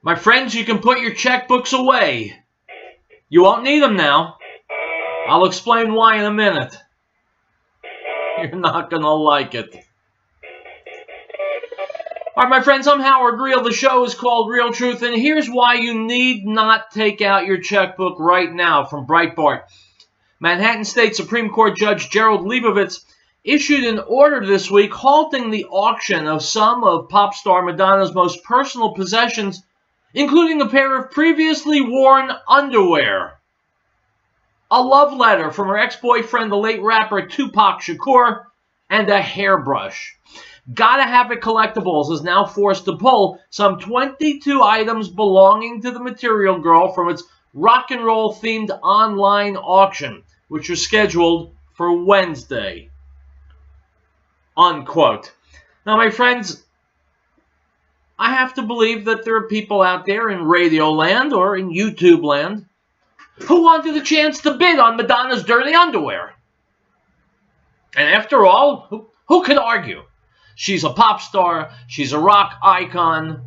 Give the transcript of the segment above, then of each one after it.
My friends, you can put your checkbooks away. You won't need them now. I'll explain why in a minute. You're not going to like it. All right, my friends, I'm Howard Riell. The show is called Real Truth, and here's why you need not take out your checkbook right now from Breitbart. Manhattan State Supreme Court Judge Gerald Leibovitz issued an order this week halting the auction of some of pop star Madonna's most personal possessions, including a pair of previously worn underwear, a love letter from her ex-boyfriend, the late rapper Tupac Shakur, and a hairbrush. Gotta Have It Collectibles is now forced to pull some 22 items belonging to the Material Girl from its rock and roll themed online auction, which is scheduled for Wednesday. Unquote. Now, my friends, I have to believe that there are people out there in Radio Land or in YouTube Land who wanted a chance to bid on Madonna's dirty underwear. And after all, who can argue? She's a pop star. She's a rock icon.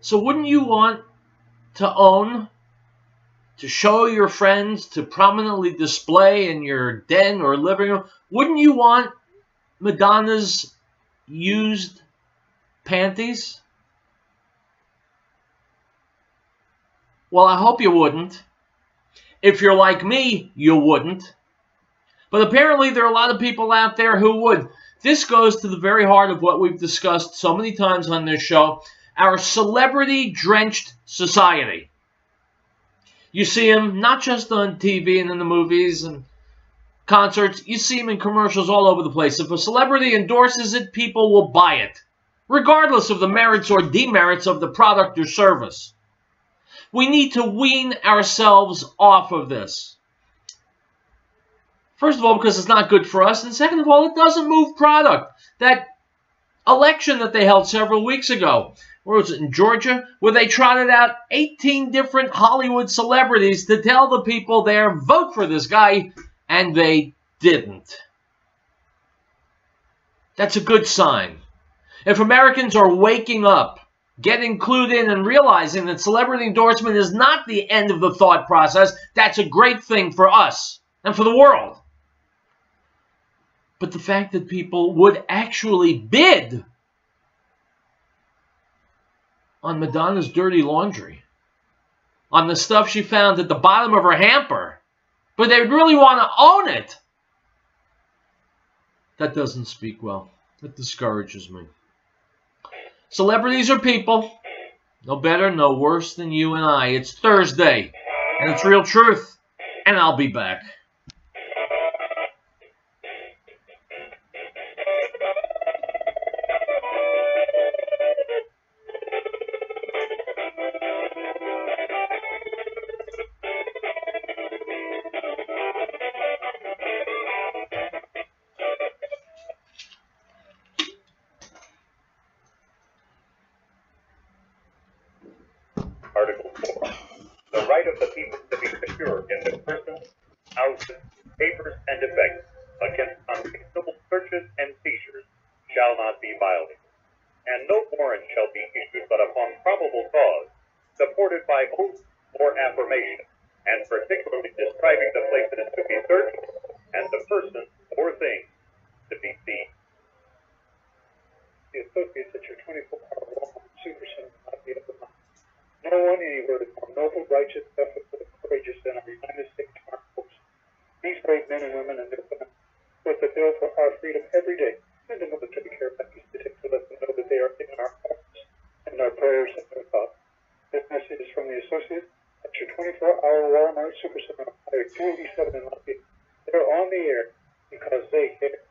So wouldn't you want to own, to show your friends, to prominently display in your den or living room? Wouldn't you want Madonna's used panties? Well, I hope you wouldn't. If you're like me, you wouldn't. But apparently there are a lot of people out there who would. This goes to the very heart of what we've discussed so many times on this show, our celebrity-drenched society. You see them not just on TV and in the movies and concerts. You see them in commercials all over the place. If a celebrity endorses it, people will buy it, regardless of the merits or demerits of the product or service. We need to wean ourselves off of this. First of all, because it's not good for us. And second of all, it doesn't move product. That election that they held several weeks ago, where was it, in Georgia, where they trotted out 18 different Hollywood celebrities to tell the people there, vote for this guy, and they didn't. That's a good sign. If Americans are waking up, getting clued in, and realizing that celebrity endorsement is not the end of the thought process, that's a great thing for us and for the world. But the fact that people would actually bid on Madonna's dirty laundry, on the stuff she found at the bottom of her hamper, but they would really want to own it, that doesn't speak well. That discourages me. Celebrities are people, no better, no worse than you and I. It's Thursday, and it's Real Truth, and I'll be back. Article 4. The right of the people to be secure in their persons, houses, papers, and effects against unreasonable searches and seizures shall not be violated, and no warrant shall be issued but upon probable cause, supported by oath or affirmation, and particularly describing the place that is to be searched and the person or thing to be seized. The associates at your 24-hour Walmart Supercenter will not be able to. No one anywhere is more noble, righteous, ethical, and courageous than our United States Armed Forces. These brave men and women and their families foot the bill for our freedom every day. Send a military care package today to let them know that they are in our hearts and our prayers and our thoughts. This message is from the associates at your 24-hour Walmart Supercenter on Highway 287 in Lafayette. They're on the air because they care.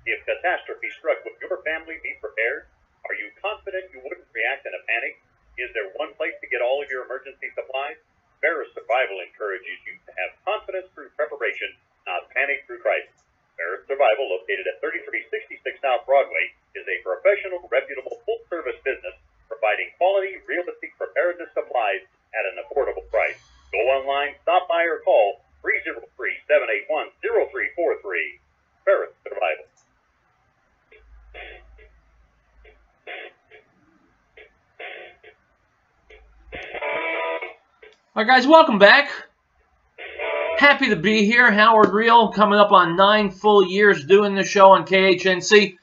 If catastrophe struck, would your family be prepared? Are you confident you wouldn't react in a panic? Is there one place to get all of your emergency supplies? Barris Survival encourages you to have confidence through preparation, not panic through crisis. Barris Survival, located at 3366 South Broadway, is a professional, reputable, full-service business providing quality, realistic preparedness supplies at an affordable price. Go online, stop by, or call 303-781-0343. Barris Survival. All right, guys, welcome back. Happy to be here. Howard Riell, coming up on 9 full years doing the show on KHNC.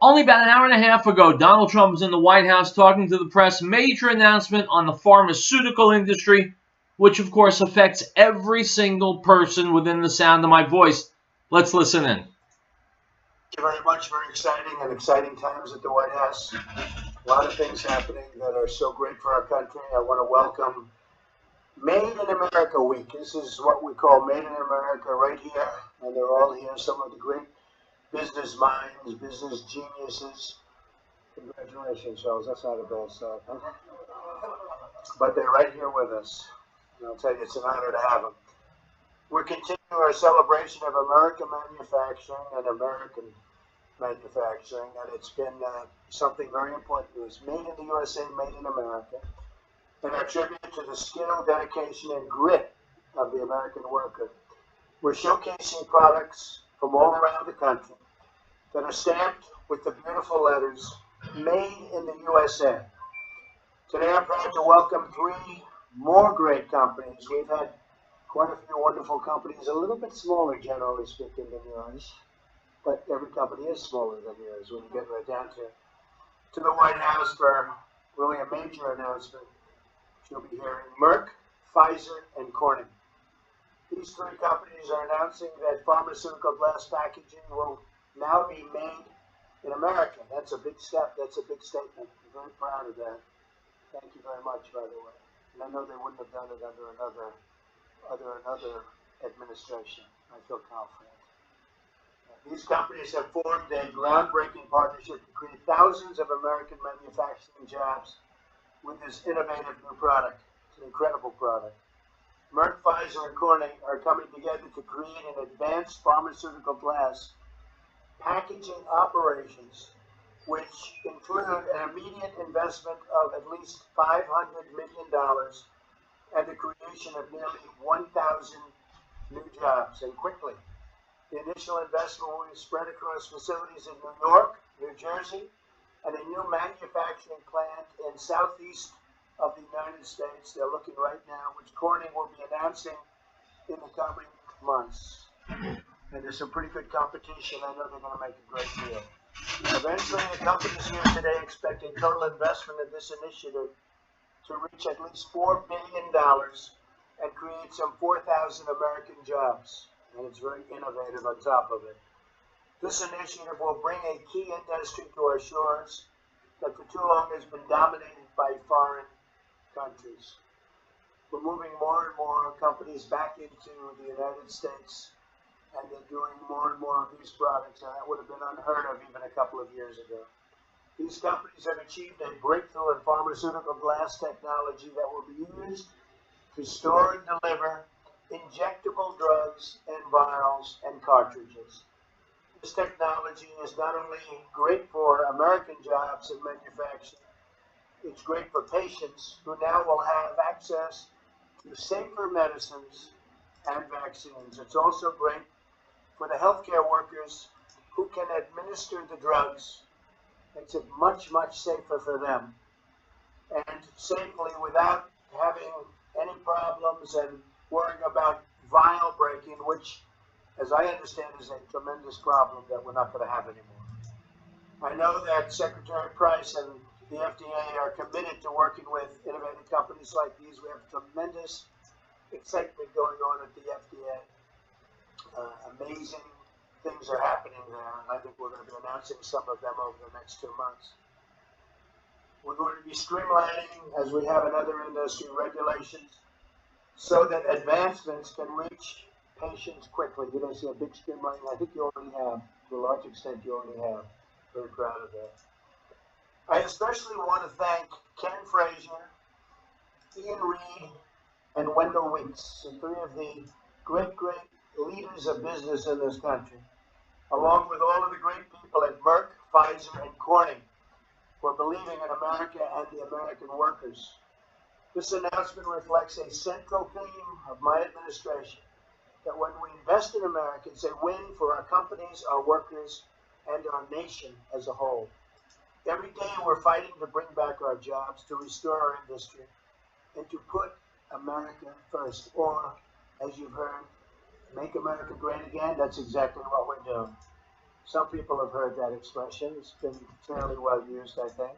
Only about an hour and a half ago, Donald Trump was in the White House talking to the press. Major announcement on the pharmaceutical industry, which, of course, affects every single person within the sound of my voice. Let's listen in. Thank you very much. Very exciting and exciting times at the White House. A lot of things happening that are so great for our country. I want to welcome Made in America Week. This is what we call Made in America right here, and they're all here. Some of the great business minds, business geniuses. Congratulations, Charles. That's not a bad start, huh? But they're right here with us. And I'll tell you, it's an honor to have them. We're continuing our celebration of American manufacturing and American manufacturing, and it's been something very important to us. Made in the USA, made in America. And a tribute to the skill, dedication, and grit of the American worker. We're showcasing products from all around the country that are stamped with the beautiful letters, Made in the USA. Today I'm proud to welcome 3 more great companies. We've had quite a few wonderful companies, a little bit smaller, generally speaking, than yours. But every company is smaller than yours when you get right down to the White House for really a major announcement. You'll be hearing Merck, Pfizer, and Corning. These 3 companies are announcing that pharmaceutical glass packaging will now be made in America. That's a big step. That's a big statement. I'm very proud of that. Thank you very much, by the way. And I know they wouldn't have done it under another administration. I feel confident. These companies have formed a groundbreaking partnership to create thousands of American manufacturing jobs with this innovative new product. It's an incredible product. Merck, Pfizer, and Corning are coming together to create an advanced pharmaceutical glass packaging operations, which include an immediate investment of at least $500 million and the creation of nearly 1,000 new jobs, and quickly. The initial investment will be spread across facilities in New York, New Jersey, and a new manufacturing plant in southeast of the United States. They're looking right now, which Corning will be announcing in the coming months. And there's some pretty good competition. I know they're going to make a great deal. Eventually, the companies here today expect a total investment in this initiative to reach at least $4 billion and create some 4,000 American jobs. And it's very innovative on top of it. This initiative will bring a key industry to our shores that for too long has been dominated by foreign countries. We're moving more and more companies back into the United States, and they're doing more and more of these products, and that would have been unheard of even a couple of years ago. These companies have achieved a breakthrough in pharmaceutical glass technology that will be used to store and deliver injectable drugs and vials and cartridges. This technology is not only great for American jobs in manufacturing, it's great for patients who now will have access to safer medicines and vaccines. It's also great for the healthcare workers who can administer the drugs. Makes it much, much safer for them, and safely without having any problems and worrying about vial breaking, which, as I understand, is a tremendous problem that we're not going to have anymore. I know that Secretary Price and the FDA are committed to working with innovative companies like these. We have tremendous excitement going on at the FDA. Amazing things are happening there, and I think we're going to be announcing some of them over the next 2 months. We're going to be streamlining, as we have in other industry regulations, so that advancements can reach patients quickly. You're going to see a big streamlining. I think you already have. To a large extent, you already have. Very proud of that. I especially want to thank Ken Frazier, Ian Reed, and Wendell Weeks, the 3 of the great leaders of business in this country, along with all of the great people at Merck, Pfizer, and Corning, for believing in America and the American workers. This announcement reflects a central theme of my administration, that when we invest in America, it's a win for our companies, our workers, and our nation as a whole. Every day we're fighting to bring back our jobs, to restore our industry, and to put America first, or as you've heard, make America great again. That's exactly what we're doing. Some people have heard that expression. It's been fairly well used, I think.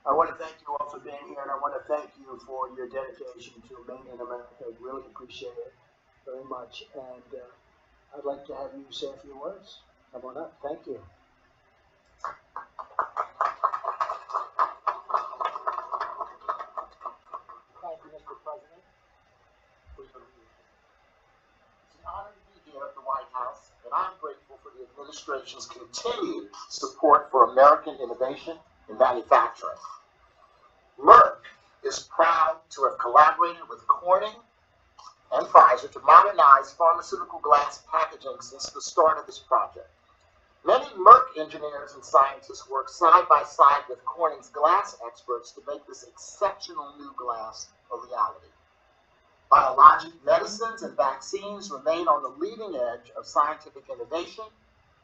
I want to thank you all for being here, and I want to thank you for your dedication to Made in America. I really appreciate it very much. And I'd like to have you say a few words. Come on up. Thank you. Thank you, Mr. President. It's an honor to be here at the White House, and I'm grateful for the administration's continued support for American innovation in manufacturing. Merck is proud to have collaborated with Corning and Pfizer to modernize pharmaceutical glass packaging since the start of this project. Many Merck engineers and scientists work side by side with Corning's glass experts to make this exceptional new glass a reality. Biologic medicines and vaccines remain on the leading edge of scientific innovation,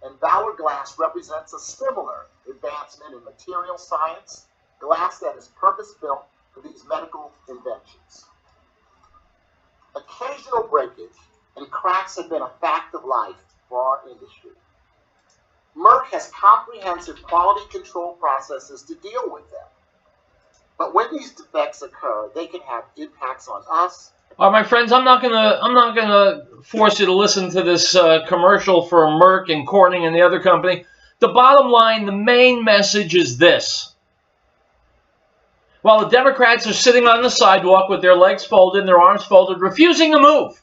and Bauer Glass represents a similar advancement in material science, glass that is purpose-built for these medical inventions. Occasional breakage and cracks have been a fact of life for our industry. Merck has comprehensive quality control processes to deal with them. But when these defects occur, they can have impacts on us. All right, my friends, I'm not gonna force you to listen to this commercial for Merck and Corning and the other company. The bottom line, the main message is this. While the Democrats are sitting on the sidewalk with their legs folded and their arms folded, refusing to move,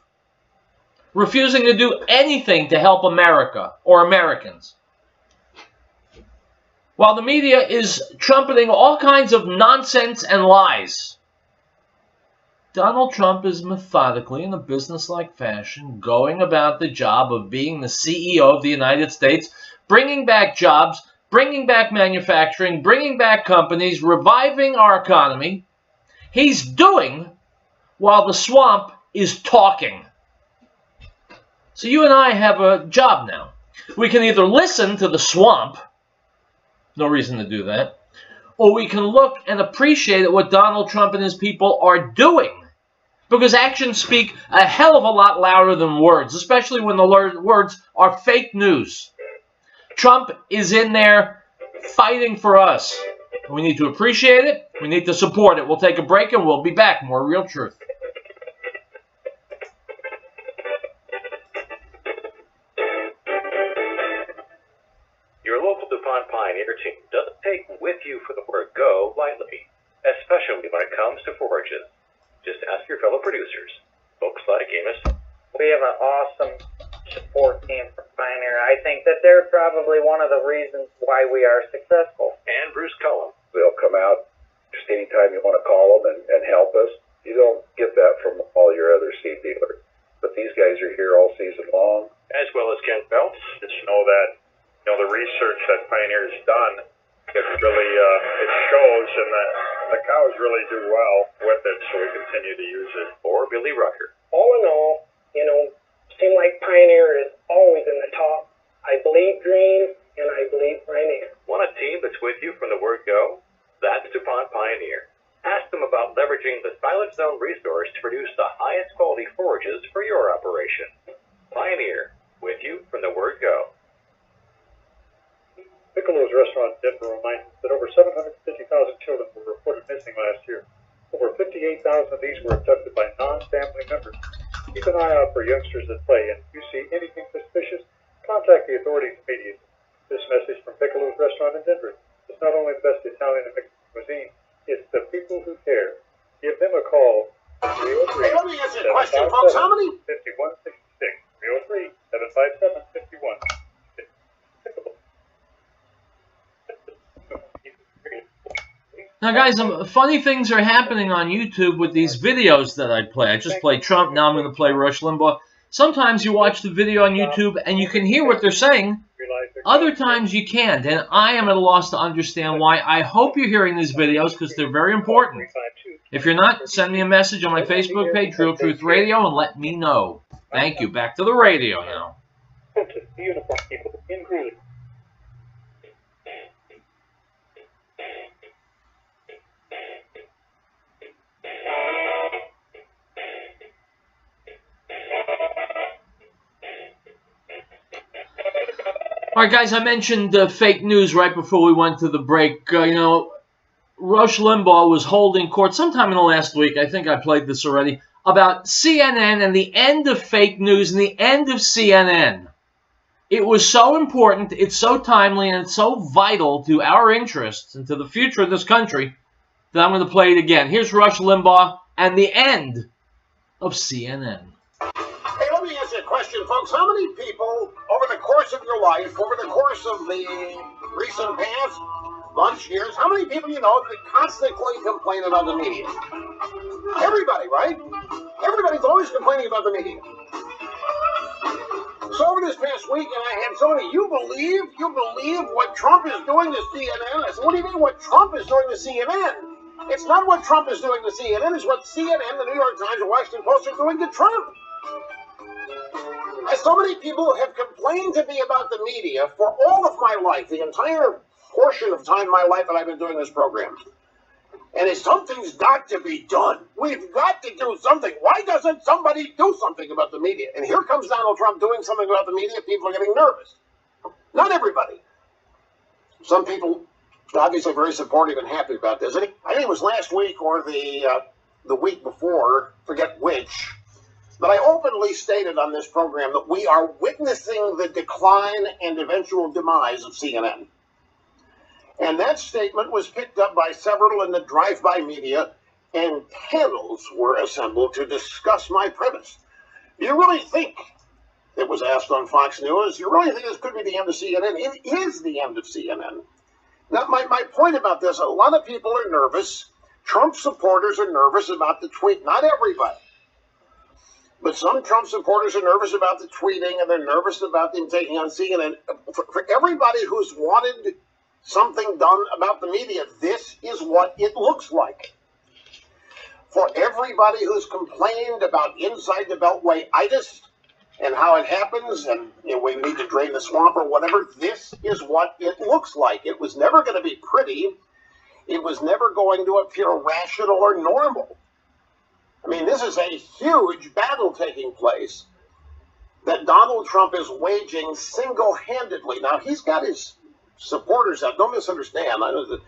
refusing to do anything to help America or Americans, while the media is trumpeting all kinds of nonsense and lies, Donald Trump is methodically, in a business-like fashion, going about the job of being the CEO of the United States, bringing back jobs, bringing back manufacturing, bringing back companies, reviving our economy. He's doing while the swamp is talking. So you and I have a job now. We can either listen to the swamp, no reason to do that, or we can look and appreciate what Donald Trump and his people are doing. Because actions speak a hell of a lot louder than words, especially when the words are fake news. Trump is in there fighting for us. We need to appreciate it. We need to support it. We'll take a break and we'll be back. More Real Truth. Your local DuPont Pioneer team doesn't take with you for the word go lightly, especially when it comes to forages. Just ask your fellow producers, folks like Amos. We have an awesome support team from Pioneer. I think that they're probably one of the reasons why we are successful. And Bruce Cullen. They'll come out just anytime you want to call them and help us. You don't get that from all your other seed dealers. But these guys are here all season long. As well as Ken Phelps. Just know that the research that Pioneer's done, it really it shows, and that the cows really do well with it, so we continue to use it. Or Billy Rucker. All in all, seem like Pioneer is always in the top. I believe green, and I believe Pioneer. Want a team that's with you from the word go? That's DuPont Pioneer. Ask them about leveraging the Silent Zone resource to produce the highest quality forages for your operation. Pioneer, with you from the word go. Piccolo's restaurant in Denver reminds us that over 750,000 children were reported missing last year. Over 58,000 of these were abducted by non-family members. Keep an eye out for youngsters that play, and if you see anything suspicious, contact the authorities immediately. This message from Piccolo's restaurant in Denver. It's not only the best Italian and Mexican cuisine, it's the people who care. Give them a call. 303 Hey, let me ask you a question, folks. How many? 5166. 303 757 51. Now, guys, funny things are happening on YouTube with these videos that I play. I just played Trump. Now I'm going to play Rush Limbaugh. Sometimes you watch the video on YouTube and you can hear what they're saying. Other times you can't, and I am at a loss to understand why. I hope you're hearing these videos because they're very important. If you're not, send me a message on my Facebook page, Real Truth Radio, and let me know. Thank you. Back to the radio now. Uniform people in Greeley. All right, guys, I mentioned fake news right before we went to the break. You know, Rush Limbaugh was holding court sometime in the last week. I think I played this already, about CNN and the end of fake news and the end of CNN. It was so important, it's so timely, and it's so vital to our interests and to the future of this country that I'm going to play it again. Here's Rush Limbaugh and the end of CNN. Hey, let me ask you a question, folks. How many people, over the course of your life, over the course of the recent past, months, years, how many people you know that constantly complain about the media? Everybody, right? Everybody's always complaining about the media. So over this past week, and I had somebody, you believe what Trump is doing to CNN? I said, what do you mean what Trump is doing to CNN? It's not what Trump is doing to CNN, it's what CNN, the New York Times, the Washington Post are doing to Trump. As so many people have complained to me about the media for all of my life, the entire portion of time in my life that I've been doing this program. And something's got to be done. We've got to do something. Why doesn't somebody do something about the media? And here comes Donald Trump doing something about the media. People are getting nervous. Not everybody. Some people obviously very supportive and happy about this. I think it was last week or the week before, forget which, but I openly stated on this program that we are witnessing the decline and eventual demise of CNN. And that statement was picked up by several in the drive-by media, and panels were assembled to discuss my premise. You really think, it was asked on Fox News, you really think this could be the end of CNN? It is the end of CNN. Now, my point about this, a lot of people are nervous. Trump supporters are nervous about the tweet. Not everybody. But some Trump supporters are nervous about the tweeting, and they're nervous about them taking on CNN. For everybody who's wanted something done about the media, this is what it looks like. For everybody who's complained about inside the Beltway-itis and how it happens, and we need to drain the swamp or whatever, this is what it looks like. It was never going to be pretty. It was never going to appear rational or normal. I mean, this is a huge battle taking place that Donald Trump is waging single-handedly. Now, he's got his supporters out. Don't misunderstand. I know the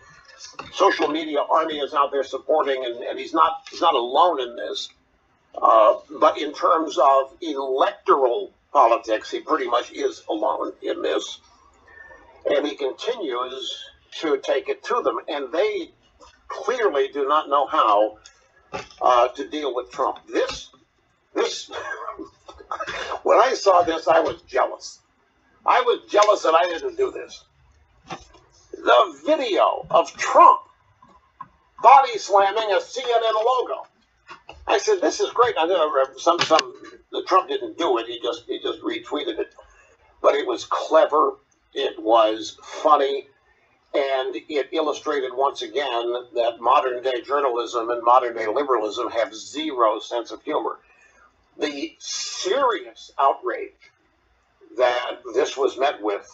social media army is out there supporting, and he's not alone in this. But in terms of electoral politics, he pretty much is alone in this. And he continues to take it to them. And they clearly do not know how to deal with Trump. This, when I saw this, I was jealous. I was jealous that I didn't do this. The video of Trump body slamming a CNN logo. I said, this is great. I know Trump didn't do it. He just retweeted it. But it was clever. It was funny. And it illustrated once again that modern day journalism and modern day liberalism have zero sense of humor. The serious outrage that this was met with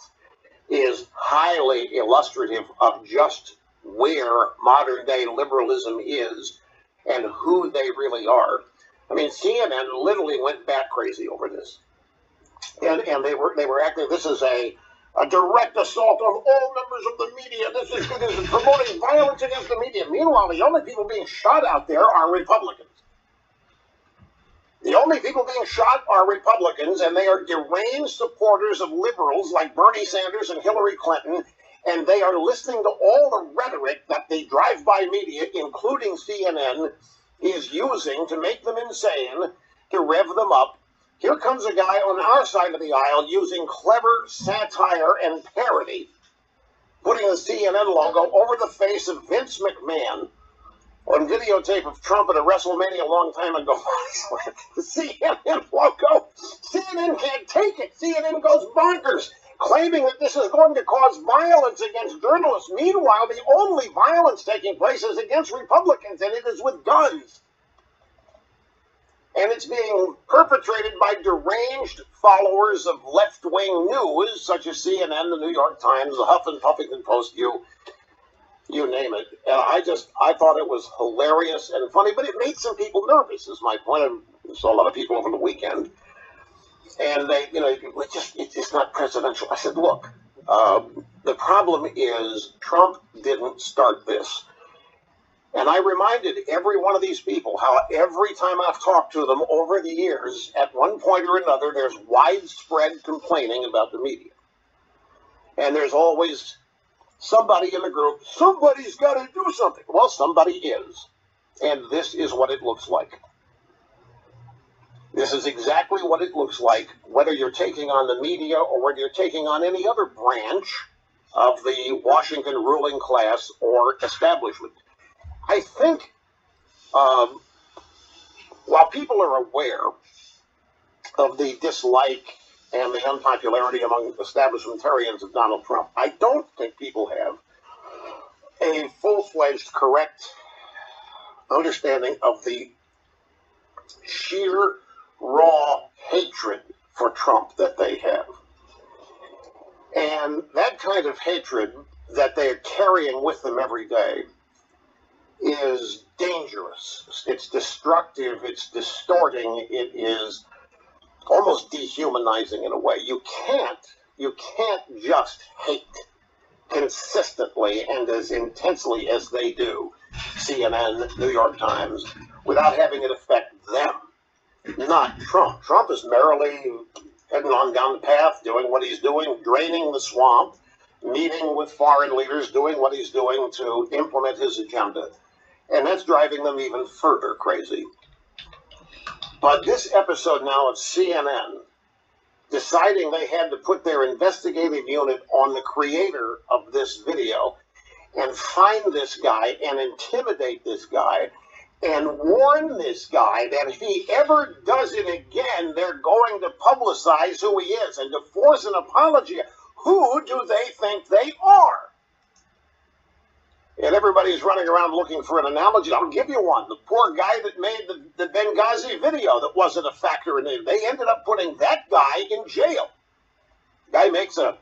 is highly illustrative of just where modern day liberalism is and who they really are. I mean, CNN literally went bat crazy over this. And they were acting, this is a direct assault on all members of the media. This is promoting violence against the media. Meanwhile, the only people being shot out there are Republicans. The only people being shot are Republicans, and they are deranged supporters of liberals like Bernie Sanders and Hillary Clinton, and they are listening to all the rhetoric that the drive-by media, including CNN, is using to make them insane, to rev them up. Here comes a guy on our side of the aisle using clever satire and parody, putting the CNN logo over the face of Vince McMahon on videotape of Trump at a WrestleMania a long time ago. The CNN logo. CNN can't take it. CNN goes bonkers, claiming that this is going to cause violence against journalists. Meanwhile, the only violence taking place is against Republicans, and it is with guns. And it's being perpetrated by deranged followers of left-wing news, such as CNN, the New York Times, the Huff and Puffington Post, you name it. And I thought it was hilarious and funny, but it made some people nervous, is my point. I saw a lot of people over the weekend. And they, it's not presidential. I said, look, The problem is Trump didn't start this. And I reminded every one of these people how every time I've talked to them over the years, at one point or another, there's widespread complaining about the media. And there's always somebody in the group, somebody's got to do something. Well, somebody is. And this is what it looks like. This is exactly what it looks like, whether you're taking on the media or whether you're taking on any other branch of the Washington ruling class or establishment. I think while people are aware of the dislike and the unpopularity among establishmentarians of Donald Trump, I don't think people have a full-fledged, correct understanding of the sheer, raw hatred for Trump that they have. And that kind of hatred that they're carrying with them every day is dangerous. It's destructive, it's distorting, it is almost dehumanizing in a way. You can't just hate consistently and as intensely as they do CNN, New York Times, without having it affect them, not Trump. Trump is merrily heading on down the path, doing what he's doing, draining the swamp, meeting with foreign leaders, doing what he's doing to implement his agenda. And that's driving them even further crazy. But this episode now of CNN deciding they had to put their investigative unit on the creator of this video and find this guy and intimidate this guy and warn this guy that if he ever does it again, they're going to publicize who he is and to force an apology. Who do they think they are? And everybody's running around looking for an analogy. I'll give you one. The poor guy that made the Benghazi video that wasn't a factor in it. They ended up putting that guy in jail. The guy makes a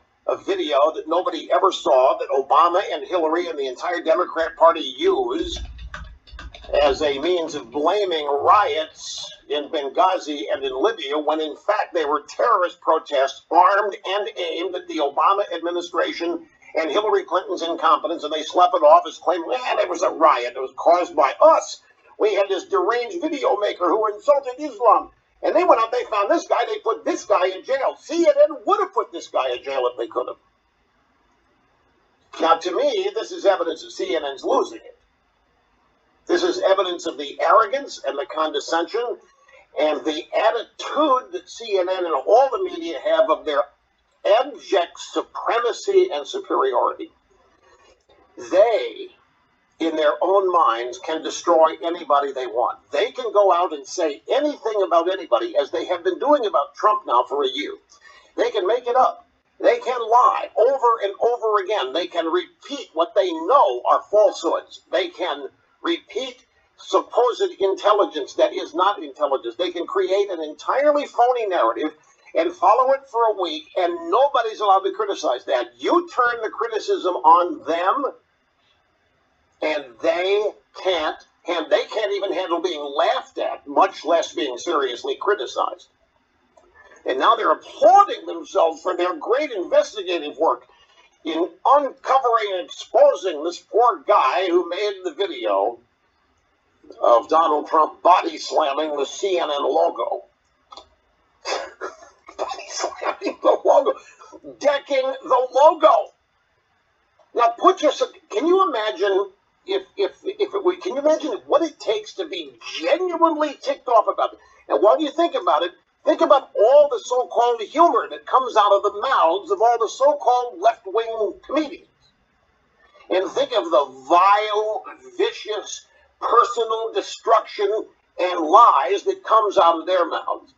video that nobody ever saw, that Obama and Hillary and the entire Democrat Party use as a means of blaming riots in Benghazi and in Libya, when in fact they were terrorist protests armed and aimed at the Obama administration and Hillary Clinton's incompetence, and they slept it off as claiming, there was a riot that was caused by us. We had this deranged video maker who insulted Islam. And they went out, they found this guy, they put this guy in jail. CNN would have put this guy in jail if they could have. Now, to me, this is evidence of CNN's losing it. This is evidence of the arrogance and the condescension and the attitude that CNN and all the media have of their abject supremacy and superiority. They, in their own minds, can destroy anybody they want. They can go out and say anything about anybody, as they have been doing about Trump now for a year. They can make it up. They can lie over and over again. They can repeat what they know are falsehoods. They can repeat supposed intelligence that is not intelligence. They can create an entirely phony narrative and follow it for a week, and nobody's allowed to criticize that. You turn the criticism on them, and they can't even handle being laughed at, much less being seriously criticized. And now they're applauding themselves for their great investigative work in uncovering and exposing this poor guy who made the video of Donald Trump body slamming the CNN logo. Body slamming the logo. Decking the logo. Now put yourself, can you imagine can you imagine what it takes to be genuinely ticked off about it? And while you think about it, think about all the so-called humor that comes out of the mouths of all the so-called left-wing comedians. And think of the vile, vicious, personal destruction and lies that comes out of their mouths.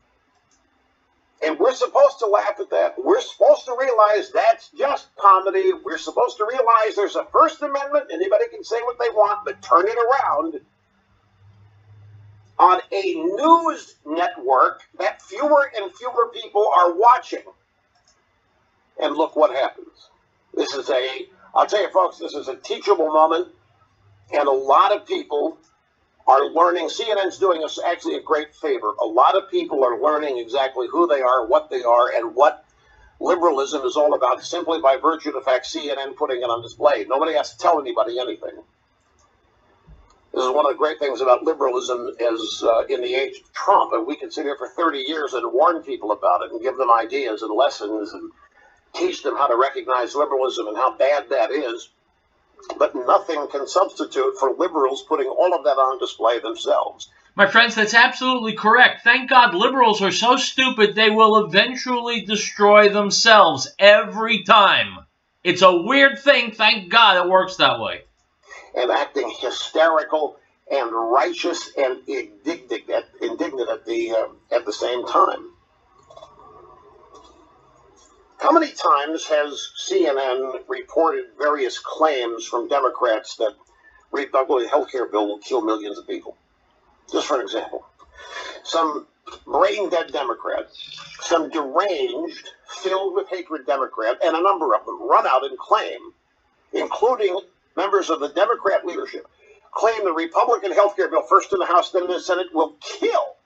And we're supposed to laugh at that. We're supposed to realize that's just comedy. We're supposed to realize there's a First Amendment. Anybody can say what they want, but turn it around on a news network that fewer and fewer people are watching. And look what happens. I'll tell you folks, this is a teachable moment. And a lot of people are learning. CNN's doing us actually a great favor. A lot of people are learning exactly who they are, what they are, and what liberalism is all about simply by virtue of the fact CNN putting it on display. Nobody has to tell anybody anything. This is one of the great things about liberalism is in the age of Trump, and we can sit here for 30 years and warn people about it and give them ideas and lessons and teach them how to recognize liberalism and how bad that is. But nothing can substitute for liberals putting all of that on display themselves. My friends, that's absolutely correct. Thank God liberals are so stupid they will eventually destroy themselves every time. It's a weird thing. Thank God it works that way. And acting hysterical and righteous and indignant at the same time. How many times has CNN reported various claims from Democrats that the health care bill will kill millions of people? Just for an example. Some brain-dead Democrat, some deranged, filled with hatred Democrat, and a number of them run out and claim, including members of the Democrat leadership, claim the Republican health care bill, first in the House, then in the Senate, will kill,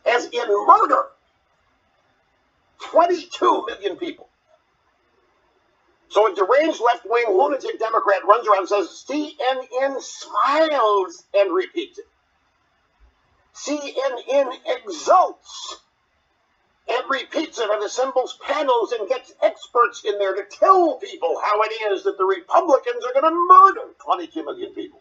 as in murder, 22 million people. So a deranged left-wing lunatic Democrat runs around and says, CNN smiles and repeats it. CNN exults and repeats it and assembles panels and gets experts in there to tell people how it is that the Republicans are going to murder 22 million people.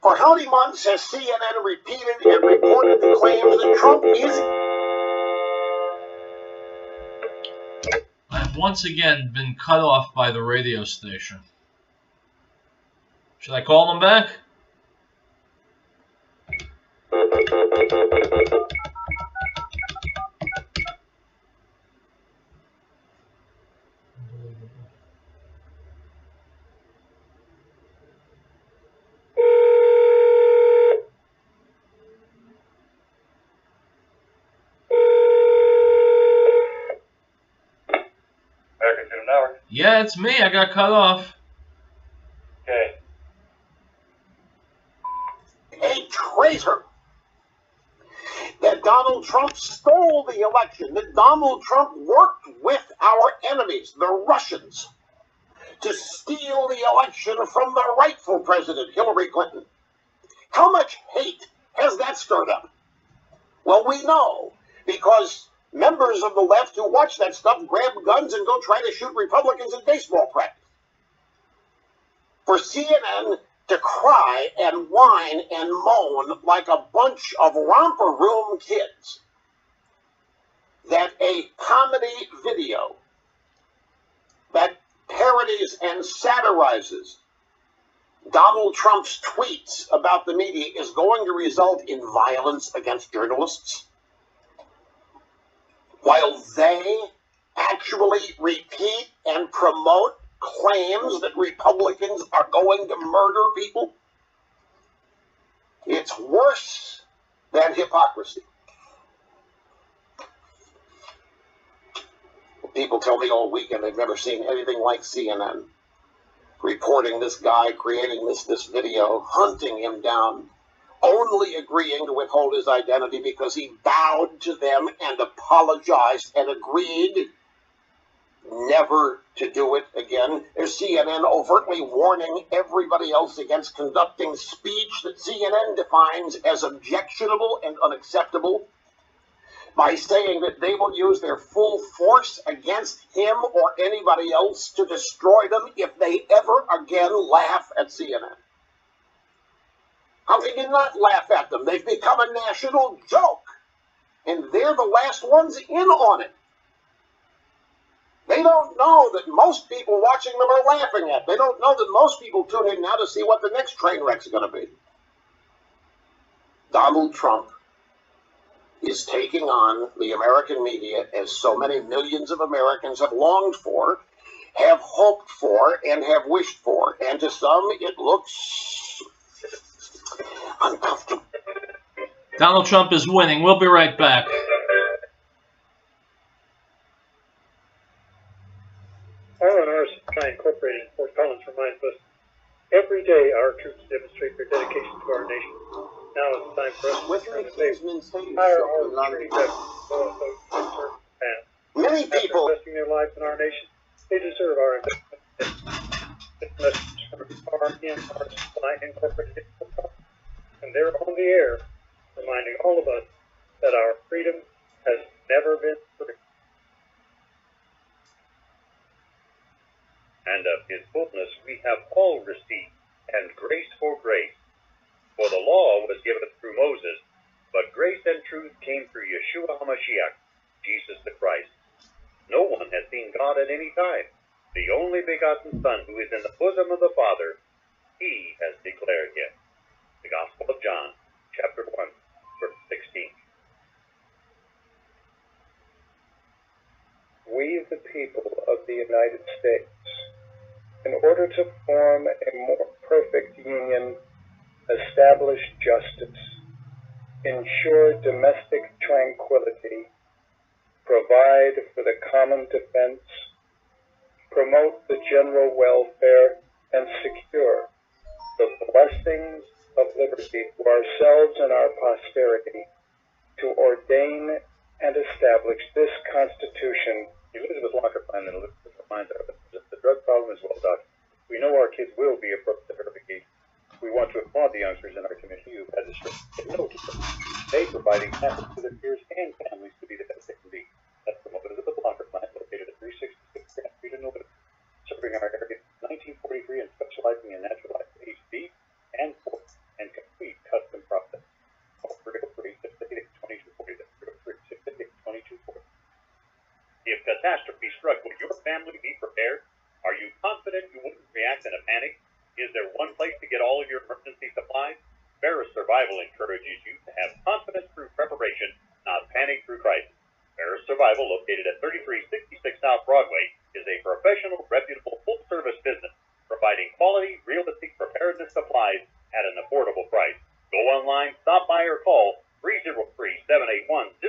For how many months has CNN repeated and reported the claims that Trump is... I've once again been cut off by the radio station. Should I call them back? Yeah, it's me. I got cut off. Okay. A traitor. That Donald Trump stole the election. That Donald Trump worked with our enemies, the Russians, to steal the election from the rightful president, Hillary Clinton. How much hate has that stirred up? Well, we know, because members of the left who watch that stuff grab guns and go try to shoot Republicans in baseball practice. For CNN to cry and whine and moan like a bunch of romper room kids that a comedy video that parodies and satirizes Donald Trump's tweets about the media is going to result in violence against journalists, while they actually repeat and promote claims that Republicans are going to murder people. It's worse than hypocrisy. People tell me all weekend they've never seen anything like CNN. Reporting this guy, creating this video, hunting him down, only agreeing to withhold his identity because he bowed to them and apologized and agreed never to do it again. There's CNN overtly warning everybody else against conducting speech that CNN defines as objectionable and unacceptable by saying that they will use their full force against him or anybody else to destroy them if they ever again laugh at CNN. How can you not laugh at them? They've become a national joke, and they're the last ones in on it. They don't know that most people watching them are laughing at. They don't know that most people tune in now to see what the next train wreck's going to be. Donald Trump is taking on the American media as so many millions of Americans have longed for, have hoped for, and have wished for. And to some, it looks uncomfortable. Donald Trump is winning. We'll be right back. R&R Supply Incorporated in Fort Collins reminds us, every day our troops demonstrate their dedication to our nation. Now it's time for us to With turn the the page. Kingsman Stadium Hire show all in the London. security depth fans. Many After people. investing their lives in our nation, they deserve our investment. This message from our Supply Incorporated, and they're on the air, reminding all of us that our freedom has never been free. And of his fullness we have all received, and grace for grace. For the law was given through Moses, but grace and truth came through Yeshua HaMashiach, Jesus the Christ. No one has seen God at any time. The only begotten Son, who is in the bosom of the Father, he has declared him. The Gospel of John, chapter 1, verse 16. We, the people of the United States, in order to form a more perfect union, establish justice, ensure domestic tranquility, provide for the common defense, promote the general welfare, and secure the blessings of liberty to ourselves and our posterity, to ordain and establish this Constitution. Elizabeth Locker planned that Elizabeth reminds us that the drug problem is well documented. We know our kids will be approached at verification. We want to applaud the youngsters in our community who have had the strength to say no to them. They provide examples to their peers and families to be the best they can be. That's from Elizabeth Locker plant located at 366 Grand Street in Leibovitz, serving our area since 1943 and specializing in natural life HD and pork and complete custom process. Call 303-688-2240. That's 303-688-2240. If catastrophe struck, would your family be prepared? Are you confident you wouldn't react in a panic? Is there one place to get all of your emergency supplies? Barris Survival encourages you to have confidence through preparation, not panic through crisis. Barris Survival, located at 3366 South Broadway, is a professional, reputable, full-service business providing quality, realistic preparedness supplies at an affordable price. Go online, stop by, or call 303-781-0343.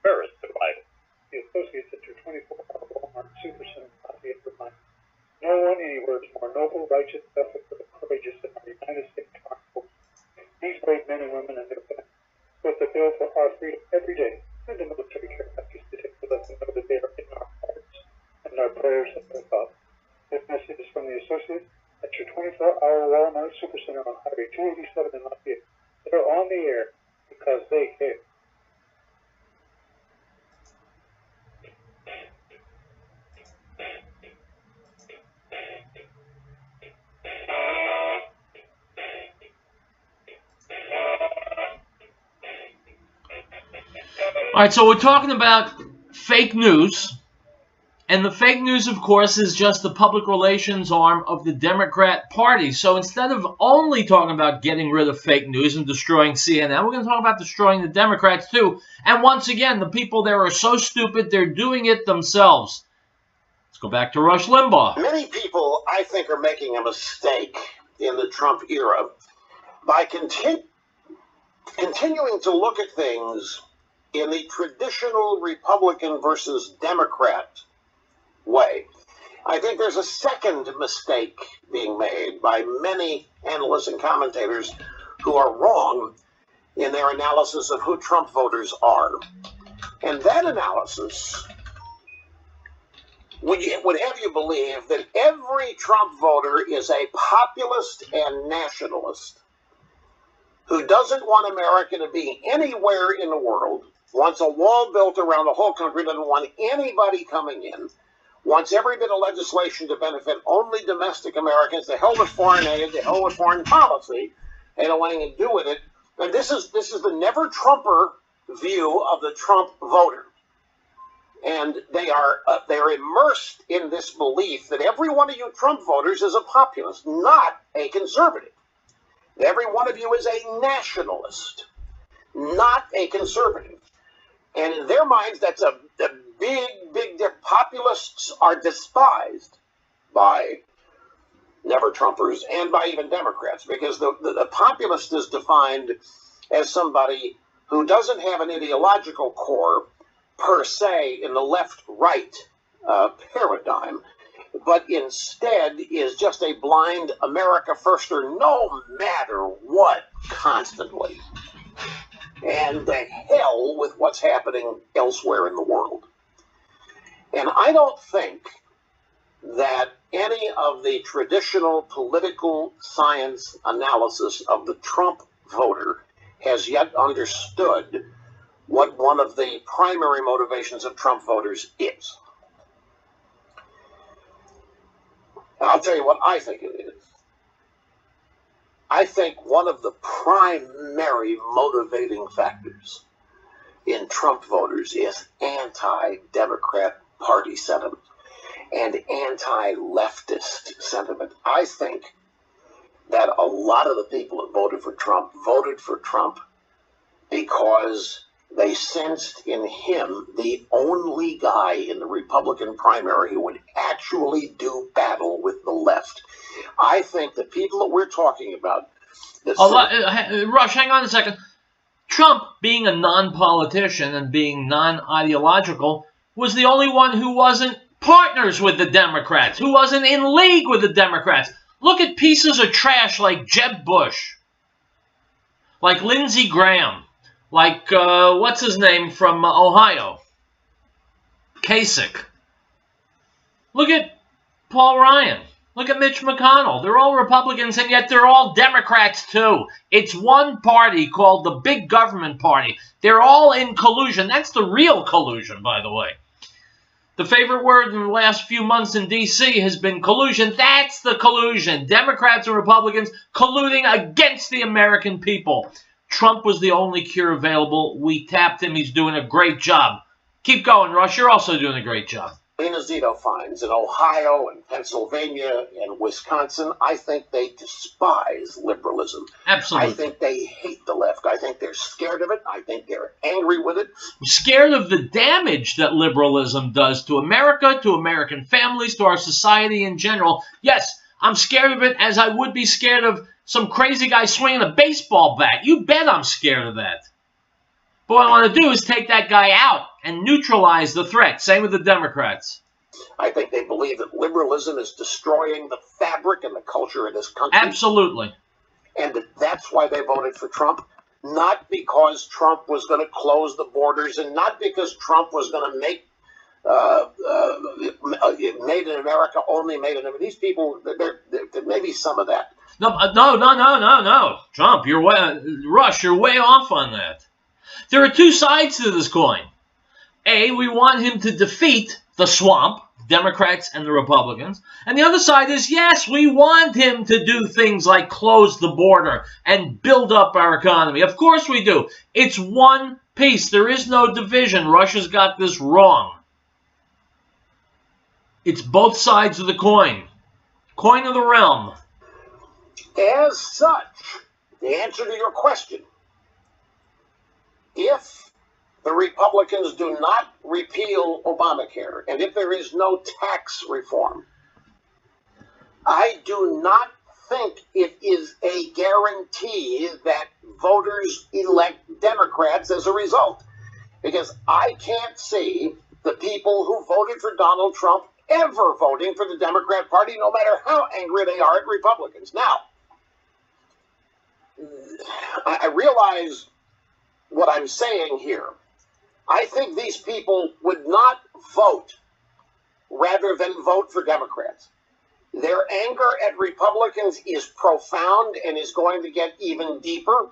Barris Survival. The associates at your 24-hour Walmart Supercenter Lafayette remind you, no one anywhere is more noble, righteous, ethical, and courageous than our United States Armed Forces. These brave men and women and their families go to fill for our freedom every day. And the military care packages today to let them know that they are in our hearts and our prayers and our thoughts. This message is from the associates at your 24-hour Walmart Supercenter on Highway 287 in Lafayette. They're on the air because they care. All right, so we're talking about fake news. And the fake news, of course, is just the public relations arm of the Democrat Party. So instead of only talking about getting rid of fake news and destroying CNN, we're going to talk about destroying the Democrats too. And once again, the people there are so stupid, they're doing it themselves. Let's go back to Rush Limbaugh. Many people, I think, are making a mistake in the Trump era by continuing to look at things in the traditional Republican versus Democrat way. I think there's a second mistake being made by many analysts and commentators who are wrong in their analysis of who Trump voters are. And that analysis would have you believe that every Trump voter is a populist and nationalist who doesn't want America to be anywhere in the world, wants a wall built around the whole country, doesn't want anybody coming in, wants every bit of legislation to benefit only domestic Americans, the hell with foreign aid, the hell with foreign policy, they don't want anything to do with it. And this is the never-Trumper view of the Trump voter. And they are immersed in this belief that every one of you Trump voters is a populist, not a conservative. Every one of you is a nationalist, not a conservative. And in their minds, that's a big populists are despised by never-Trumpers and by even Democrats, because the populist is defined as somebody who doesn't have an ideological core per se in the left-right paradigm. but instead is just a blind America firster no matter what, constantly. And the hell with what's happening elsewhere in the world. And I don't think that any of the traditional political science analysis of the Trump voter has yet understood what one of the primary motivations of Trump voters is. I'll tell you what I think it is. I think one of the primary motivating factors in Trump voters is anti-Democrat Party sentiment and anti-leftist sentiment. I think that a lot of the people that voted for Trump because they sensed in him the only guy in the Republican primary who would actually do battle with the left. I think the people that we're talking about... Rush, hang on a second. Trump, being a non-politician and being non-ideological, was the only one who wasn't partners with the Democrats, who wasn't in league with the Democrats. Look at pieces of trash like Jeb Bush, like Lindsey Graham, like, what's his name from Ohio? Kasich. Look at Paul Ryan. Look at Mitch McConnell. They're all Republicans, and yet they're all Democrats, too. It's one party called the Big Government Party. They're all in collusion. That's the real collusion, by the way. The favorite word in the last few months in D.C. has been collusion. That's the collusion. Democrats and Republicans colluding against the American people. Trump was the only cure available. We tapped him. He's doing a great job. Keep going, Rush. You're also doing a great job. Zito finds in Ohio and Pennsylvania and Wisconsin, I think they despise liberalism. Absolutely. I think they hate the left. I think they're scared of it. I think they're angry with it. Scared of the damage that liberalism does to America, to American families, to our society in general. Yes, I'm scared of it as I would be scared of some crazy guy swinging a baseball bat. You bet I'm scared of that. But what I want to do is take that guy out and neutralize the threat. Same with the Democrats. I think they believe that liberalism is destroying the fabric and the culture of this country. Absolutely. And that's why they voted for Trump. Not because Trump was going to close the borders and not because Trump was going to make made in America only made in America. These people, there may be some of that. No. Trump, Rush, you're way off on that. There are two sides to this coin. A, we want him to defeat the swamp, Democrats and the Republicans. And the other side is, yes, we want him to do things like close the border and build up our economy. Of course we do. It's one piece. There is no division. Russia's got this wrong. It's both sides of the coin. Coin of the realm. As such, the answer to your question, if the Republicans do not repeal Obamacare, and if there is no tax reform, I do not think it is a guarantee that voters elect Democrats as a result. Because I can't see the people who voted for Donald Trump ever voting for the Democrat Party, no matter how angry they are at Republicans. Now, I realize what I'm saying here. I think these people would not vote rather than vote for Democrats. Their anger at Republicans is profound and is going to get even deeper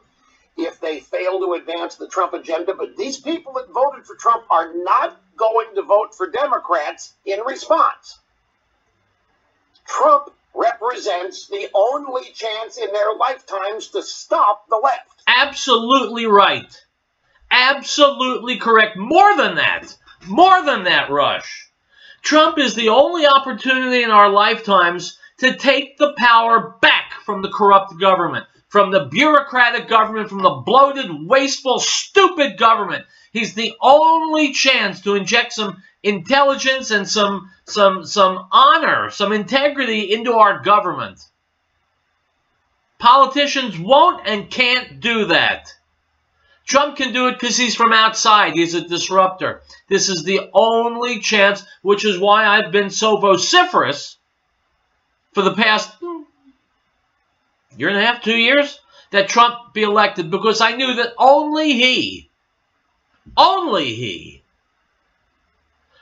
if they fail to advance the Trump agenda. But these people that voted for Trump are not going to vote for Democrats in response. Trump represents the only chance in their lifetimes to stop the left. Absolutely right. Absolutely correct. More than that, Rush. Trump is the only opportunity in our lifetimes to take the power back from the corrupt government, from the bureaucratic government, from the bloated, wasteful, stupid government. He's the only chance to inject some intelligence and some honor, some integrity into our government. Politicians won't and can't do that. Trump can do it because he's from outside. He's a disruptor. This is the only chance, which is why I've been so vociferous for the past year and a half, 2 years, that Trump be elected, because I knew that only he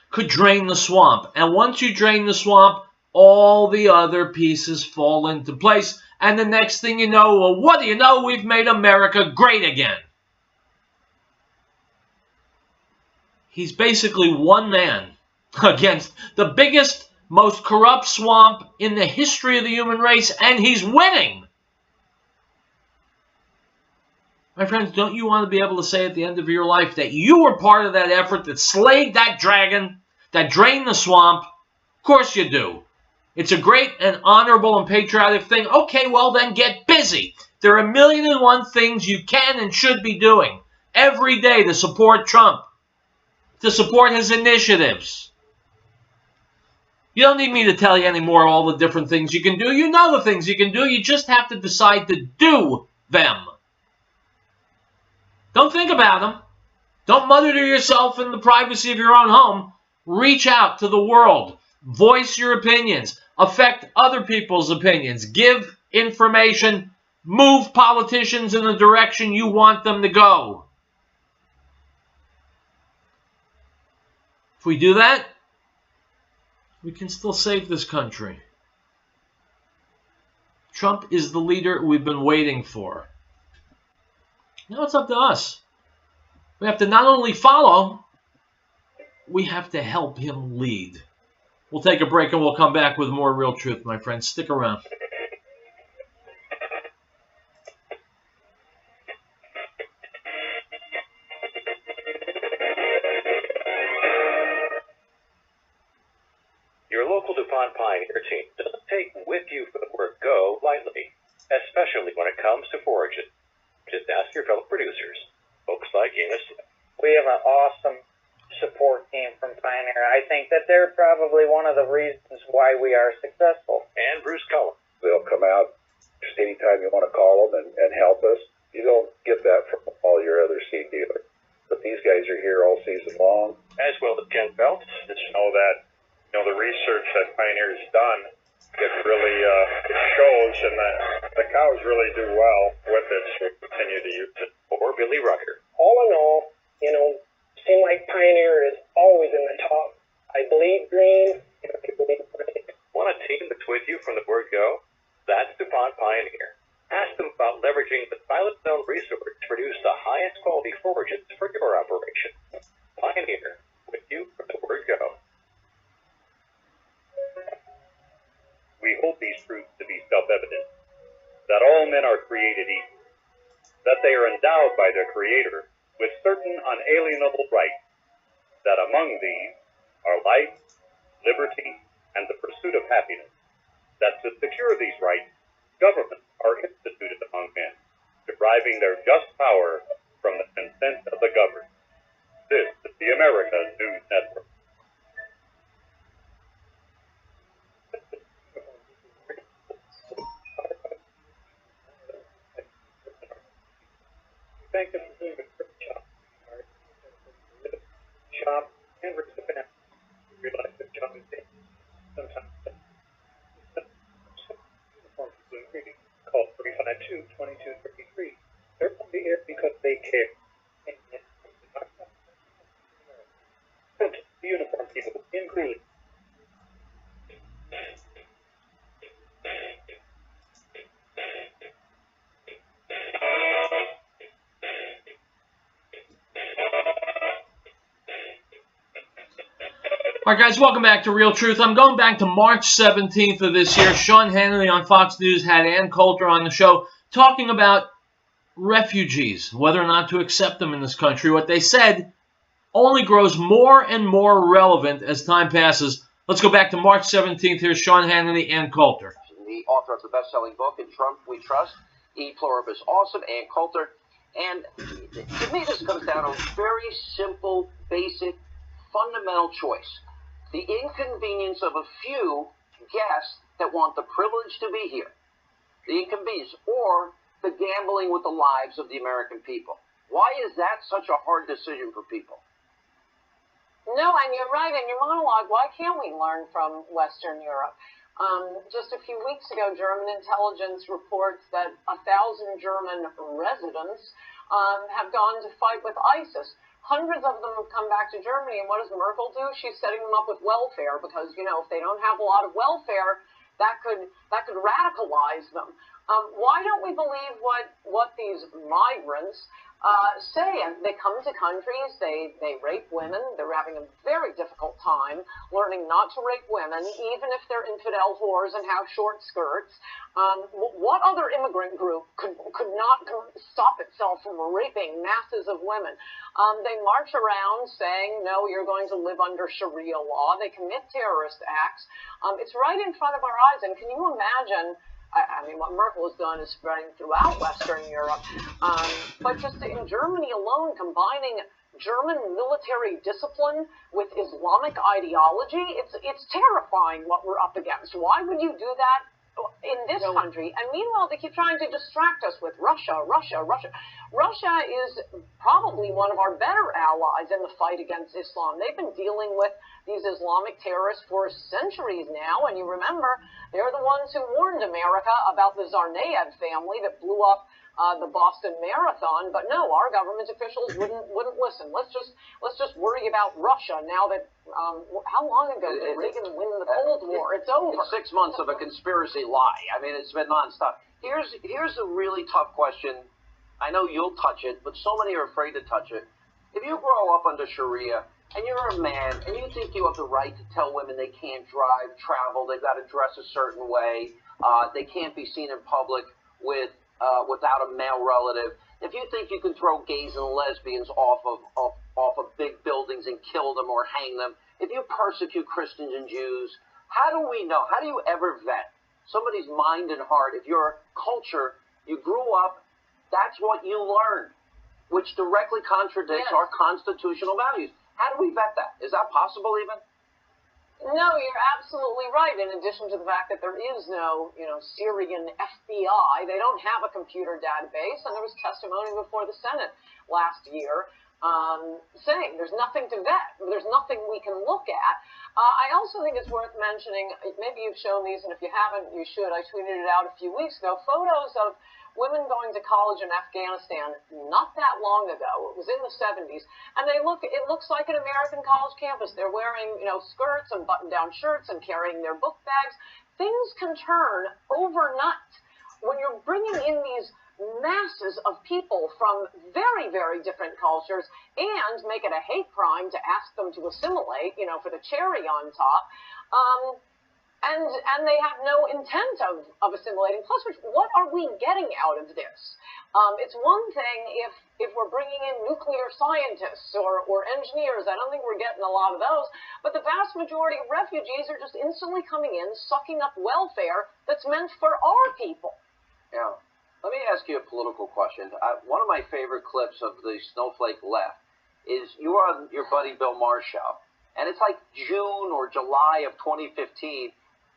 could drain the swamp. And once you drain the swamp, all the other pieces fall into place. And the next thing you know, well, what do you know? We've made America great again. He's basically one man against the biggest, most corrupt swamp in the history of the human race, and he's winning. My friends, don't you want to be able to say at the end of your life that you were part of that effort that slayed that dragon, that drained the swamp? Of course you do. It's a great and honorable and patriotic thing. Okay, well then get busy. There are 1,000,001 things you can and should be doing every day to support Trump, to support his initiatives. You don't need me to tell you anymore all the different things you can do. You know the things you can do. You just have to decide to do them. Don't think about them. Don't mutter to yourself in the privacy of your own home. Reach out to the world. Voice your opinions. Affect other people's opinions. Give information. Move politicians in the direction you want them to go. If we do that, we can still save this country. Trump is the leader we've been waiting for. Now it's up to us. We have to not only follow, we have to help him lead. We'll take a break and we'll come back with more Real Truth, my friends. Stick around. Your local DuPont Pioneer team doesn't take with you for the word go lightly, especially when it comes to foraging. Just ask your fellow producers, folks like Amos. We have an awesome support team from Pioneer. I think that they're probably one of the reasons why we are successful. And Bruce Cullen. They'll come out just anytime you want to call them and help us. You don't get that from all your other seed dealers. But these guys are here all season long. As well as Ken Phelps. Just know that, the research that Pioneer's done, it really it shows, and the cows really do well with it, so we continue to use it. Or Billy Rucker. All in all, seem like Pioneer is always in the top. I bleed green, and I bleed green. Want a team that's with you from the word go? That's DuPont Pioneer. Ask them about leveraging the Pilot Zone resource to produce the highest quality forages for your operation. Pioneer, with you from the word go. We hold these truths to be self-evident, that all men are created equal, that they are endowed by their Creator with certain unalienable rights, that among these are life, liberty, and the pursuit of happiness, that to secure these rights, governments are instituted among men, deriving their just power from the consent of the governed. This is the America News Network. Thank them for doing a great job. Shop and risk the family. Realize their job is dangerous. Sometimes uniform blue ingredient called 352-2233. They're only here because they care. And the uniform people in Greeley. All right, guys, welcome back to Real Truth. I'm going back to March 17th of this year. Sean Hannity on Fox News had Ann Coulter on the show talking about refugees, whether or not to accept them in this country. What they said only grows more and more relevant as time passes. Let's go back to March 17th. Here's Sean Hannity, Ann Coulter. The author of the best-selling book, In Trump We Trust, E Pluribus Awesome, Ann Coulter. And to me, this comes down to a very simple, basic, fundamental choice. The inconvenience of a few guests that want the privilege to be here. The inconvenience, or the gambling with the lives of the American people. Why is that such a hard decision for people? No, and you're right in your monologue. Why can't we learn from Western Europe? Just a few weeks ago, German intelligence reports that 1,000 German residents have gone to fight with ISIS. Hundreds of them have come back to Germany, and what does Merkel do? She's setting them up with welfare because, you know, if they don't have a lot of welfare, that could radicalize them. Why don't we believe what these migrants say? And they come to countries, they rape women. They're having a very difficult time learning not to rape women, even if they're infidel whores and have short skirts. What other immigrant group could not stop itself from raping masses of women? They march around saying, no, you're going to live under Sharia law. They commit terrorist acts. It's right in front of our eyes. And can you imagine? I mean, what Merkel has done is spreading throughout Western Europe. But just in Germany alone, combining German military discipline with Islamic ideology, it's terrifying what we're up against. Why would you do that in this country? And meanwhile, they keep trying to distract us with Russia. Russia is probably one of our better allies in the fight against Islam. They've been dealing with these Islamic terrorists for centuries now, and you remember, they're the ones who warned America about the Tsarnaev family that blew up the Boston Marathon. But no, our government officials wouldn't listen. Let's just worry about Russia now that how long ago did Reagan win the Cold War? It's over. It's 6 months of a conspiracy lie. I mean, it's been nonstop. Here's a really tough question. I know you'll touch it, but so many are afraid to touch it. If you grow up under Sharia and you're a man and you think you have the right to tell women they can't drive, travel, they've got to dress a certain way, they can't be seen in public without a male relative. If you think you can throw gays and lesbians off of big buildings and kill them or hang them, if you persecute Christians and Jews, how do we know? How do you ever vet somebody's mind and heart? If your culture, you grew up, that's what you learned, which directly contradicts our constitutional values. How do we vet that? Is that possible even? No, you're absolutely right. In addition to the fact that there is no, Syrian FBI, they don't have a computer database, and there was testimony before the Senate last year saying there's nothing to vet. There's nothing we can look at. I also think it's worth mentioning, maybe you've shown these, and if you haven't, you should. I tweeted it out a few weeks ago, photos of women going to college in Afghanistan not that long ago. It was in the 70s. And it looks like an American college campus. They're wearing, skirts and button-down shirts and carrying their book bags. Things can turn overnight when you're bringing in these masses of people from very, very different cultures and make it a hate crime to ask them to assimilate, for the cherry on top. And they have no intent of assimilating. Plus, what are we getting out of this? It's one thing if we're bringing in nuclear scientists or engineers. I don't think we're getting a lot of those. But the vast majority of refugees are just instantly coming in, sucking up welfare that's meant for our people. Yeah. Let me ask you a political question. One of my favorite clips of the Snowflake Left is you are on your buddy Bill Maher's show, and it's like June or July of 2015,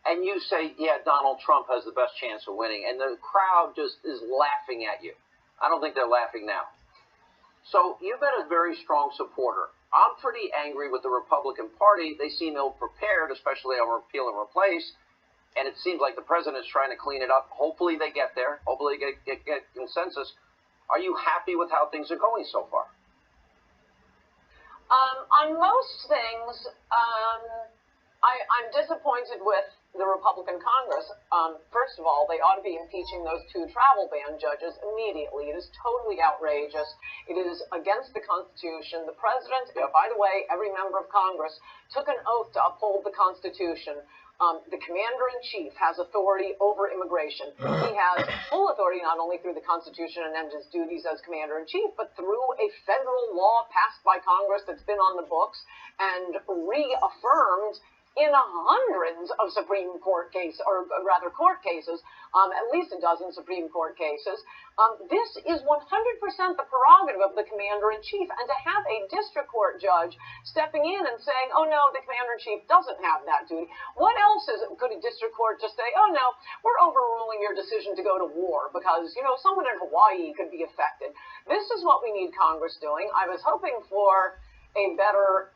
and you say, yeah, Donald Trump has the best chance of winning, and the crowd just is laughing at you. I don't think they're laughing now. So you've been a very strong supporter. I'm pretty angry with the Republican Party. They seem ill-prepared, especially on repeal and replace, and it seems like the president's trying to clean it up. Hopefully they get there. Hopefully they get consensus. Are you happy with how things are going so far? On most things, I'm disappointed with the Republican Congress. First of all, they ought to be impeaching those 2 travel ban judges immediately. It is totally outrageous. It is against the Constitution. The president, and by the way, every member of Congress, took an oath to uphold the Constitution. The commander-in-chief has authority over immigration. He has full authority not only through the Constitution and his duties as commander-in-chief, but through a federal law passed by Congress that's been on the books and reaffirmed in hundreds of Supreme Court cases, or rather court cases, at least a dozen Supreme Court cases. This is 100% the prerogative of the Commander-in-Chief, and to have a district court judge stepping in and saying, oh no, the Commander-in-Chief doesn't have that duty. What else could a district court just say, oh no, we're overruling your decision to go to war because, you know, someone in Hawaii could be affected. This is what we need Congress doing. I was hoping for a better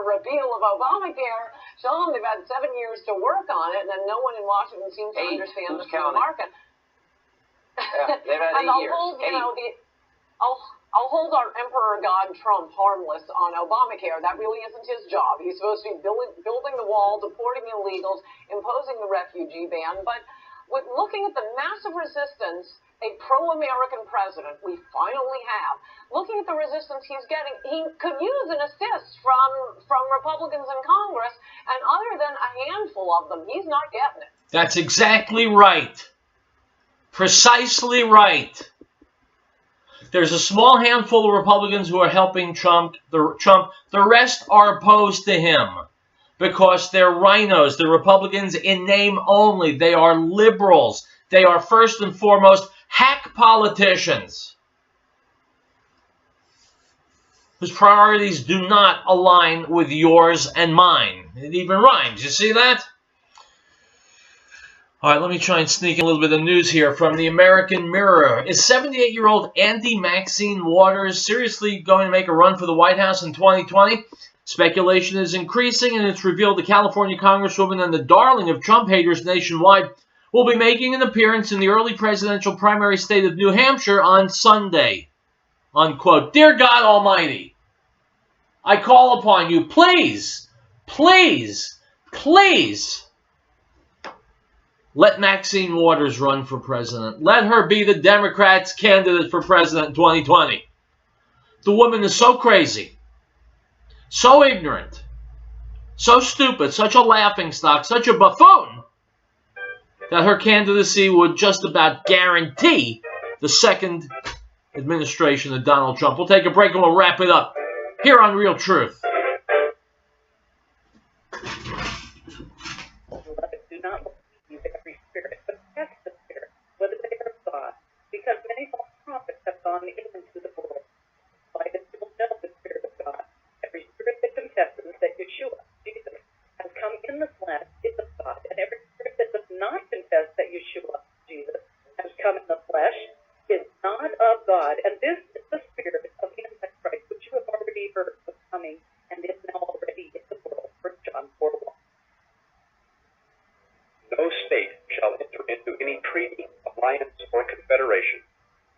repeal of Obamacare. Show them they've had 7 years to work on it, and then no one in Washington seems to understand the free market. Yeah, they've had 8 years. I'll hold our Emperor God Trump harmless on Obamacare. That really isn't his job. He's supposed to be building the wall, deporting illegals, imposing the refugee ban. But with looking at the massive resistance a pro-American president we finally have, looking at the resistance he's getting, he could use an assist from Republicans in Congress, and other than a handful of them, he's not getting it. That's exactly right. Precisely right. There's a small handful of Republicans who are helping Trump. The rest are opposed to him because they're rhinos. They're Republicans in name only. They are liberals. They are first and foremost hack politicians whose priorities do not align with yours and mine. It even rhymes. You see that? All right, let me try and sneak in a little bit of news here from the American Mirror. Is 78-year-old Andy Maxine Waters seriously going to make a run for the White House in 2020? Speculation is increasing, and it's revealed the California Congresswoman and the darling of Trump haters nationwide will be making an appearance in the early presidential primary state of New Hampshire on Sunday. Unquote. Dear God Almighty, I call upon you, please, please, please, let Maxine Waters run for president. Let her be the Democrats' candidate for president in 2020. The woman is so crazy, so ignorant, so stupid, such a laughingstock, such a buffoon, that her candidacy would just about guarantee the second administration of Donald Trump. We'll take a break and we'll wrap it up here on Real Truth. Do not believe every spirit, but test the spirit, whether they are God, because many false prophets have gone into the world. By this you will know the Spirit of God. Every spirit that confesses that Yeshua, Jesus, has come in the flesh is of God, and every spirit that does not confess that Yeshua, Jesus, has come in the flesh is not of God. And this is the spirit of Antichrist, which you have already heard was coming and is now already in the world. 1 John 4:1. No state shall enter into any treaty, alliance, or confederation,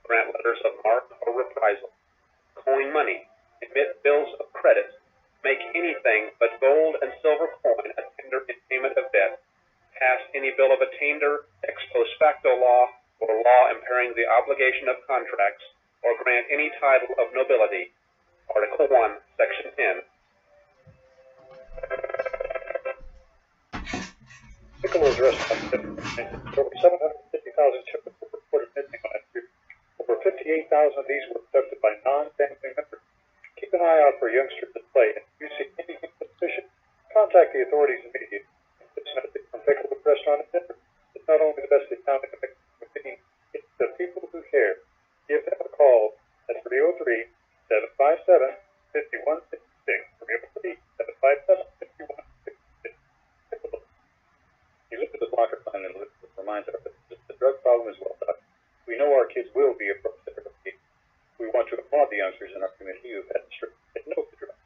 grant letters of marque or reprisal, coin money, emit bills of credit, make anything but gold and silver coin a tender in payment of debt, pass any bill of attainder, ex post facto law, or law impairing the obligation of contracts, or grant any title of nobility. Article 1, Section 10. Piccolo's restaurant, over 750,000 children were reported missing last year. Over 58,000 of these were abducted by non-family members. Keep an eye out for youngsters at play, and if you see anything suspicious, contact the authorities immediately. This message from Piccolo's restaurant in Denver is not only the best Italian in the city, it's the people who care. Give them a call at 303-757-5166. 303-757-5166. You look at the blocker plan and it reminds us that the drug problem is well done. We know our kids will be approached at a rate. We want to applaud the youngsters in our community who have had the strength to know the drug.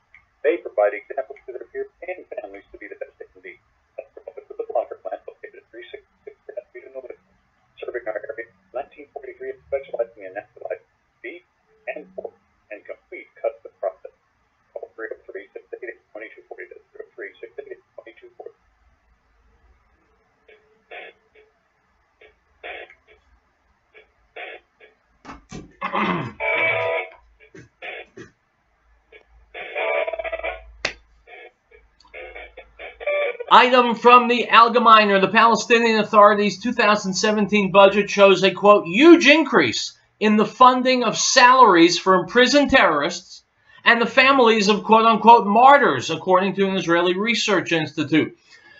They provide examples to their peers and families to be the best they can be. That's the focus of the blocker plan located at 366 Grant Street in the Lake. Serving our area 1943 and specializing in natural life, beef, and pork, and complete cuts of process. Call 303-688-2240. That's 303-688-2240. Item from the Allgemeiner. The Palestinian Authority's 2017 budget shows a, quote, huge increase in the funding of salaries for imprisoned terrorists and the families of quote-unquote martyrs, according to an Israeli research institute.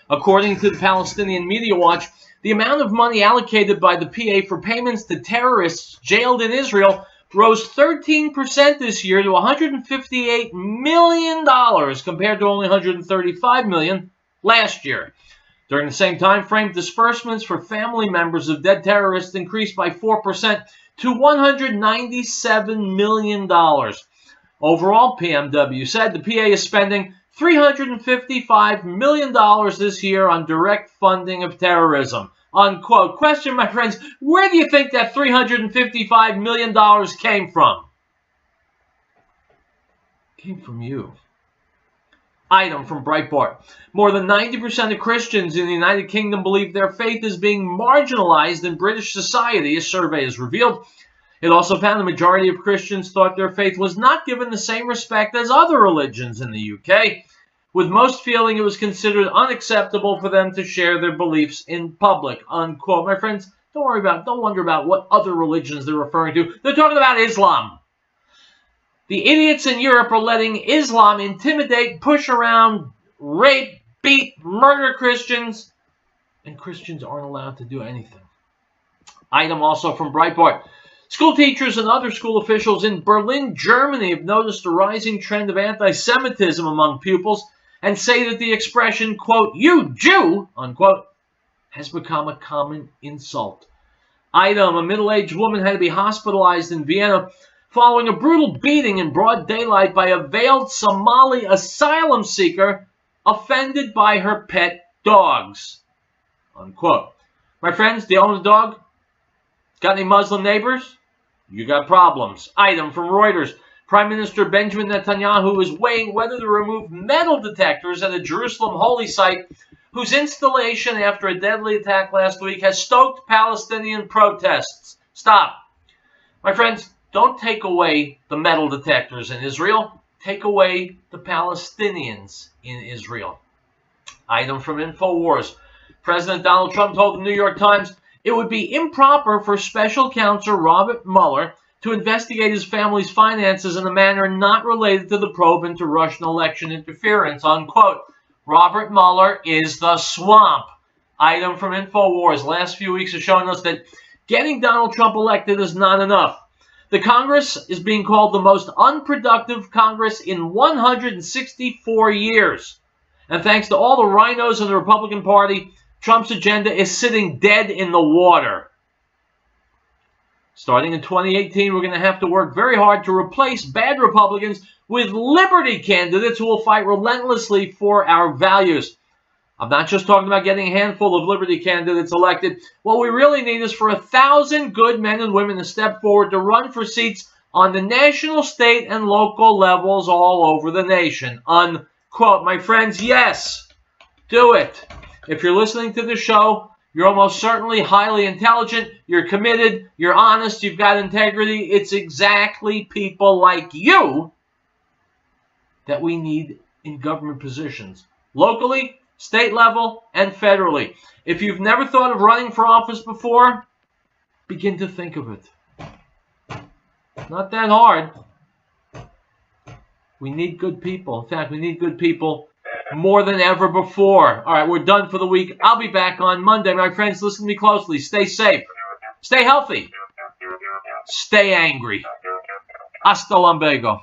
According to the Palestinian Media Watch, the amount of money allocated by the PA for payments to terrorists jailed in Israel rose 13% this year to $158 million compared to only $135 million last year. During the same time frame, disbursements for family members of dead terrorists increased by 4% to $197 million. Overall, PMW said the PA is spending $355 million this year on direct funding of terrorism. Unquote. Question, my friends, where do you think that $355 million came from? Came from you. Item from Breitbart. More than 90% of Christians in the United Kingdom believe their faith is being marginalized in British society, a survey has revealed. It also found the majority of Christians thought their faith was not given the same respect as other religions in the UK, with most feeling it was considered unacceptable for them to share their beliefs in public. Unquote. My friends, don't wonder about what other religions they're referring to. They're talking about Islam. The idiots in Europe are letting Islam intimidate, push around, rape, beat, murder Christians, and Christians aren't allowed to do anything. Item also from Breitbart. School teachers and other school officials in Berlin, Germany have noticed a rising trend of anti-Semitism among pupils and say that the expression, quote, "you Jew," unquote, has become a common insult. Item, a middle-aged woman had to be hospitalized in Vienna following a brutal beating in broad daylight by a veiled Somali asylum seeker offended by her pet dogs, unquote. My friends, do you own a dog? Got any Muslim neighbors? You got problems. Item from Reuters. Prime Minister Benjamin Netanyahu is weighing whether to remove metal detectors at a Jerusalem holy site whose installation after a deadly attack last week has stoked Palestinian protests. Stop. My friends, don't take away the metal detectors in Israel. Take away the Palestinians in Israel. Item from InfoWars. President Donald Trump told the New York Times it would be improper for Special Counsel Robert Mueller to investigate his family's finances in a manner not related to the probe into Russian election interference, unquote. Robert Mueller is the swamp. Item from InfoWars. Last few weeks have shown us that getting Donald Trump elected is not enough. The Congress is being called the most unproductive Congress in 164 years. And thanks to all the rhinos in the Republican Party, Trump's agenda is sitting dead in the water. Starting in 2018, we're going to have to work very hard to replace bad Republicans with liberty candidates who will fight relentlessly for our values. I'm not just talking about getting a handful of liberty candidates elected. What we really need is for 1,000 good men and women to step forward to run for seats on the national, state, and local levels all over the nation. Unquote. My friends, yes, do it. If you're listening to the show, you're almost certainly highly intelligent, you're committed, you're honest, you've got integrity. It's exactly people like you that we need in government positions, locally, state level, and federally. If you've never thought of running for office before, begin to think of it. Not that hard. We need good people. In fact, we need good people more than ever before. All right, we're done for the week. I'll be back on Monday. My friends, listen to me closely. Stay safe. Stay healthy. Stay angry. Hasta luego.